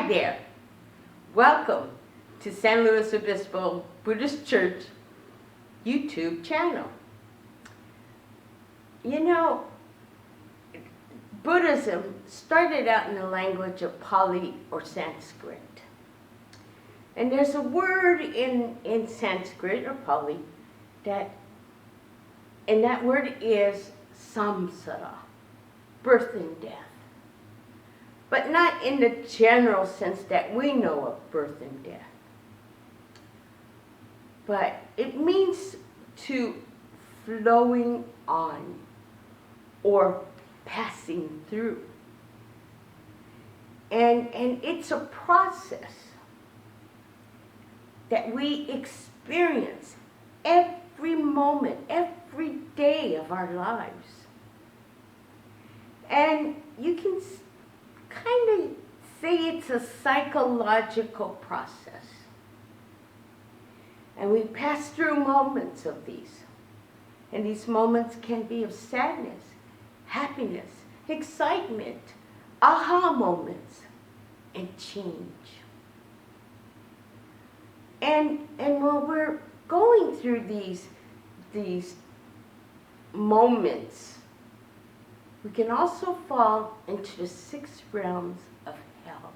Hi there. Welcome to San Luis Obispo Buddhist Church YouTube channel. You know, Buddhism started out in the language of Pali or Sanskrit. And there's a word in Sanskrit or Pali and that word is samsara, birth and death. But not in the general sense that we know of birth and death. But it means to flowing on or passing through. And it's a process that we experience every moment, every day of our lives. And you can kind of say it's a psychological process. And we pass through moments of these. And these moments can be of sadness, happiness, excitement, aha moments, and change. And when we're going through these moments, we can also fall into the 6 realms of hell.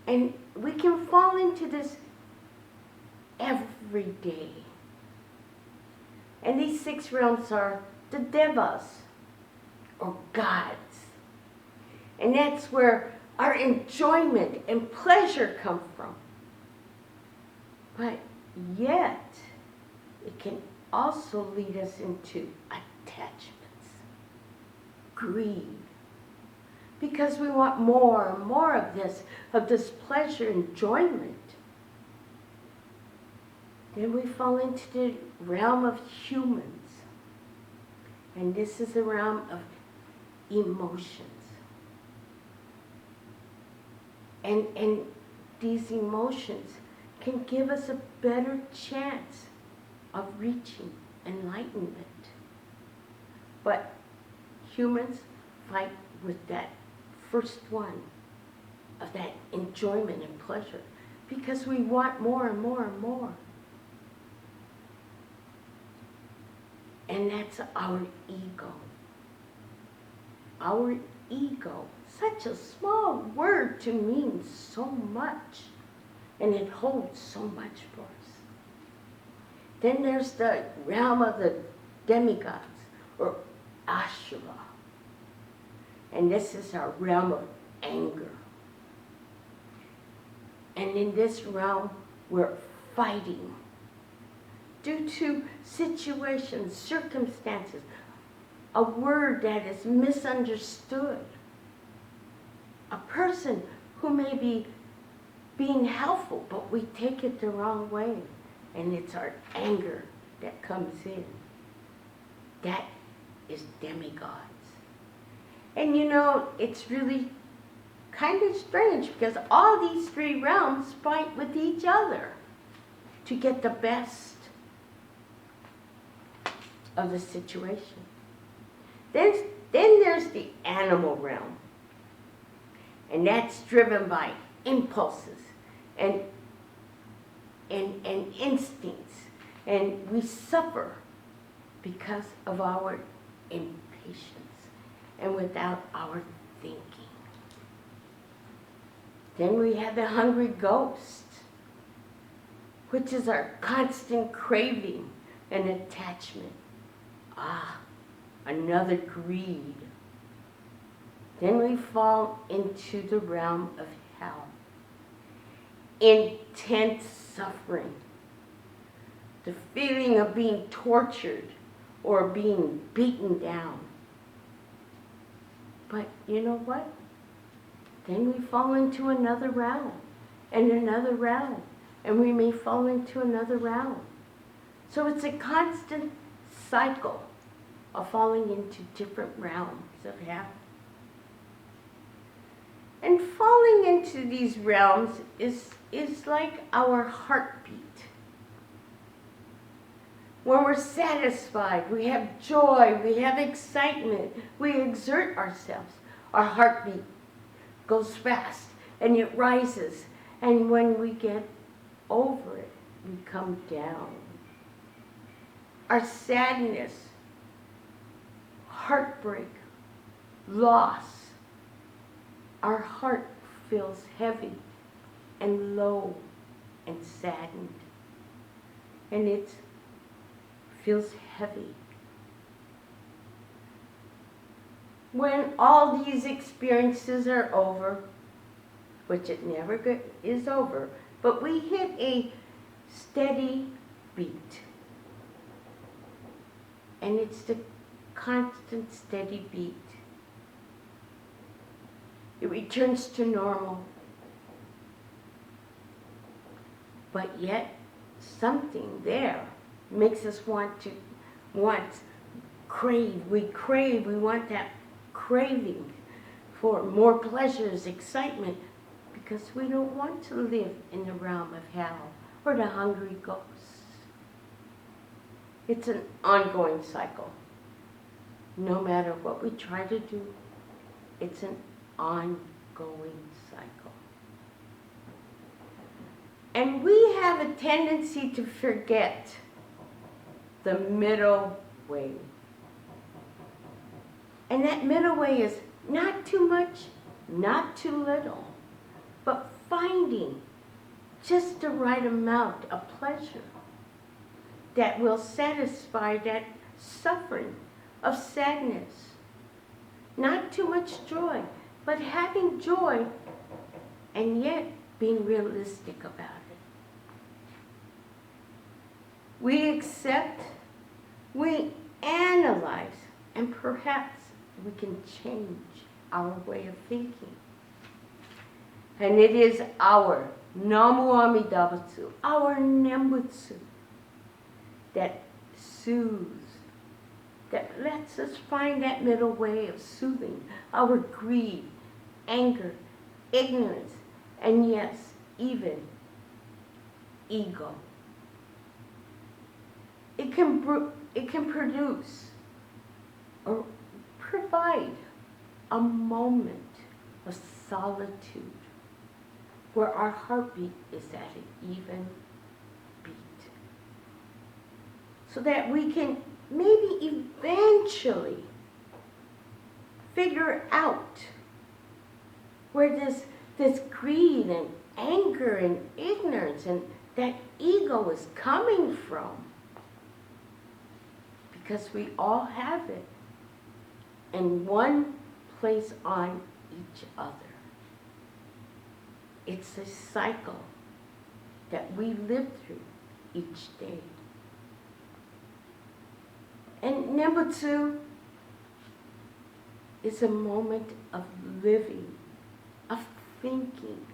And we can fall into this every day. And these 6 realms are the devas, or gods. And that's where our enjoyment and pleasure come from. But yet, it can also lead us into attachments, greed, because we want more and more of this pleasure, enjoyment. Then we fall into the realm of humans, and this is the realm of emotions. And these emotions can give us a better chance of reaching enlightenment. But humans fight with that first one of that enjoyment and pleasure because we want more and more and more. And that's our ego. Our ego, such a small word to mean so much, and it holds so much for us. Then there's the realm of the demigods, or Ashura. And this is our realm of anger. And in this realm, we're fighting due to situations, circumstances, a word that is misunderstood, a person who may be being helpful, but we take it the wrong way. And it's our anger that comes in. That is demigods. And you know, it's really kind of strange because all these 3 realms fight with each other to get the best of the situation. Then there's the animal realm. And that's driven by impulses and instincts, and we suffer because of our impatience and without our thinking. Then we have the hungry ghost, which is our constant craving and attachment. Another greed. Then we fall into the realm of hell. Intense suffering. The feeling of being tortured or being beaten down. But you know what? Then we fall into another realm, and another realm, and we may fall into another realm. So it's a constant cycle of falling into different realms of hell. And falling into these realms is like our heartbeat. When we're satisfied, we have joy, we have excitement, we exert ourselves, our heartbeat goes fast and it rises. And when we get over it, we come down. Our sadness, heartbreak, loss, our heart feels heavy and low and saddened. And it feels heavy. When all these experiences are over, which it never is over, but we hit a steady beat. And it's the constant steady beat. It returns to normal. But yet, something there makes us crave. We want that craving for more pleasures, excitement, because we don't want to live in the realm of hell or the hungry ghosts. It's an ongoing cycle. No matter what we try to do, it's an ongoing cycle. And we have a tendency to forget the middle way. And that middle way is not too much, not too little, but finding just the right amount of pleasure that will satisfy that suffering of sadness. Not too much joy, but having joy and yet being realistic about it. We accept, we analyze, and perhaps we can change our way of thinking. And it is our Namu Amida Butsu, our Nembutsu, that soothes, that lets us find that middle way of soothing our greed, anger, ignorance, and yes, even ego. It can produce or provide a moment of solitude where our heartbeat is at an even beat. So that we can maybe eventually figure out where this greed and anger and ignorance and that ego is coming from. Because we all have it in one place on each other. It's a cycle that we live through each day. And Nembutsu is a moment of living, of thinking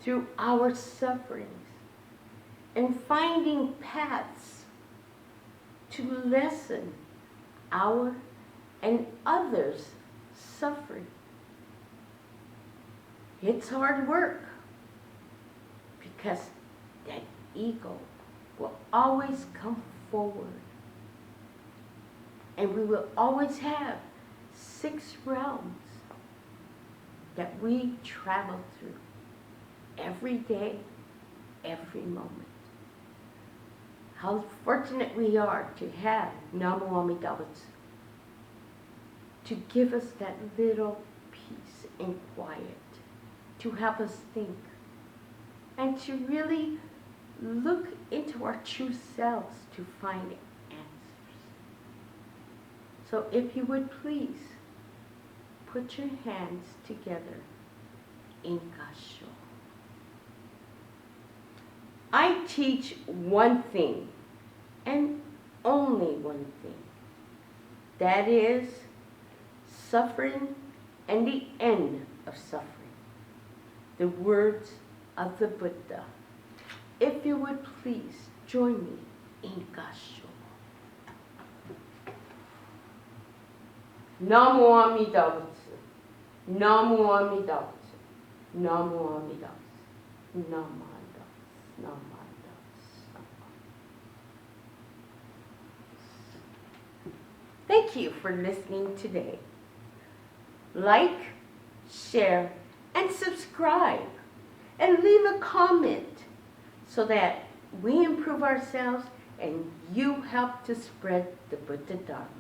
through our sufferings and finding paths to lessen our and others' suffering. It's hard work because that ego will always come forward. And we will always have 6 realms that we travel through every day, every moment. How fortunate we are to have Namu Amida Butsu to give us that little peace and quiet, to help us think, and to really look into our true selves to find answers. So if you would please, put your hands together in Gasho. I teach one thing, and only one thing. That is suffering and the end of suffering. The words of the Buddha. If you would please join me in Gasho. Namu Amida Butsu. Namu Amida Butsu. Namu Amida Butsu. Namu. Thank you for listening today. Like, share, and subscribe and leave a comment so that we improve ourselves and you help to spread the Buddha Dharma.